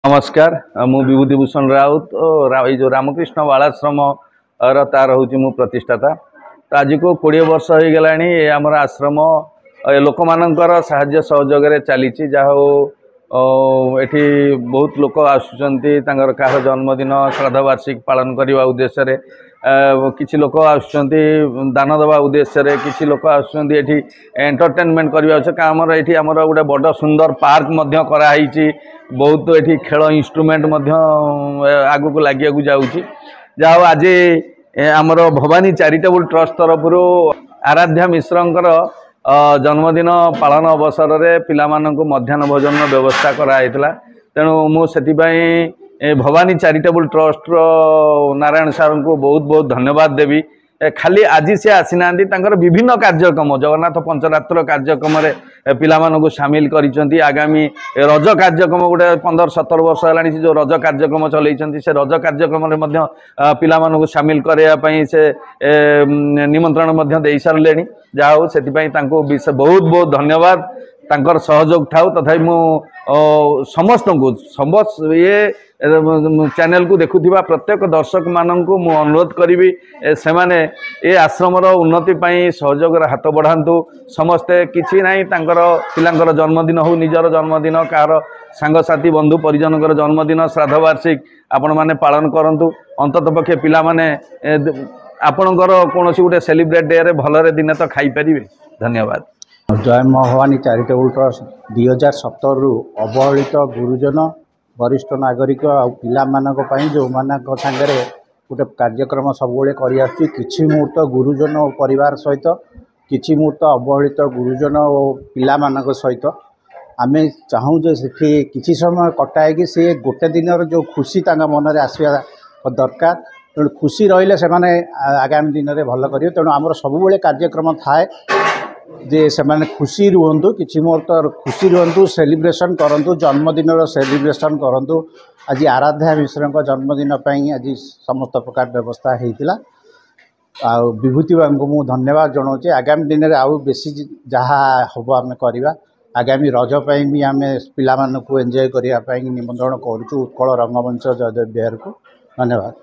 नमस्कार मु विभूतिभूषण राउत ये जो रामकृष्ण बालाश्रम तार हूँ मु प्रतिष्ठाता। तो आज को 20 वर्ष हो गला आमर आश्रम लोक मानकर साहाय्य सहयोग चली एठी बहुत लोक आसुचंती कहा जन्मदिन श्राद्ध वार्षिक पालन करने उद्देश्य किसी लोक आसुचंती दान दवा उद्देश्य किसी लोक आसुचंती एठी एंटरटेनमेंट करने आमर एठी आमर गोटे बड़ सुंदर पार्क मध्य कराई बहुत एठी खेल इंस्ट्रूमेंट आगु को लगे जाऊँगी जहाँ आज आमर भवानी चैरिटेबल ट्रस्ट तरफ आराध्या मिश्रंकर जन्मदिन पालन अवसर में पिला मध्याह्न भोजन व्यवस्था कराइला। तेणु मुझे भवानी चैरिटेबल ट्रस्ट नारायण सार को बहुत बहुत धन्यवाद देवी। खाली आज सी आसीना विभिन्न कार्यक्रम जगन्नाथ पंचरात्र कार्यक्रम पिला सामिल करिसेंती। आगामी रज कार्यक्रम गोटे 15-17 वर्ष है जो रज कार्यक्रम चलते से रज कार्यक्रम पिला सामिल करने से निमंत्रण दे सारे जहाँ से बहुत बहुत धन्यवाद तांकर सहयोग थाउ। तथापि मु समस्त को समस्त ये चैनल को देखुथिबा प्रत्येक दर्शक माननकु मु अनुरोध करी से माने ए आश्रम उन्नति पाई सहयोग हाथ बढ़ातु समस्ते किछि नाही तांकर पिलांकर जन्मदिन हो निजर जन्मदिन कार सांगसाथी बंधु परिजनकर जन्मदिन श्राद्ध वार्षिक आपण माने पालन करंतु। अंतत पक्षे पिला माने आपणकर कोनोसी गोटे सेलिब्रेट डे रे भलरे दिन तो खाई परिबे। धन्यवाद। जय भवानी चैरिटेबल ट्रस्ट 2017 रु अवहेलित गुरुजन वरिष्ठ नागरिक आ पिला मानक पई जो मानक संगे गोटे कार्यक्रम सब कि मुहूर्त गुरुजन और परिवार सहित किछि मुहूर्त अवहेलित गुरुजन और पिला मानक सहित आमे चाहूँ जे सेठी किछि समय कटाए कि सी गोटे दिन जो खुशी तांका मन में आसवा दरकार। तेणु खुशी रहिले से माने आगामी दिन में भल करियो। तेणु आमर सबुबेले कार्यक्रम थाए जे से माने खुशी रुहतु किछि मुहूर्त खुशी रुहतु सेलिब्रेशन करंतु जन्मदिन सेलिब्रेशन करंतु। आज आराध्या मिश्र जन्मदिन आज समस्त प्रकार व्यवस्था होता आ विभूति को मुझे धन्यवाद जनाऊे। आगामी दिन में आउ बेसी जहाँ हम आम करवा आगामी रजपाई भी आम पिला एंजॉय करने निमंत्रण करुचु उत्कल रंगमंच जयदेव बिहार को। धन्यवाद।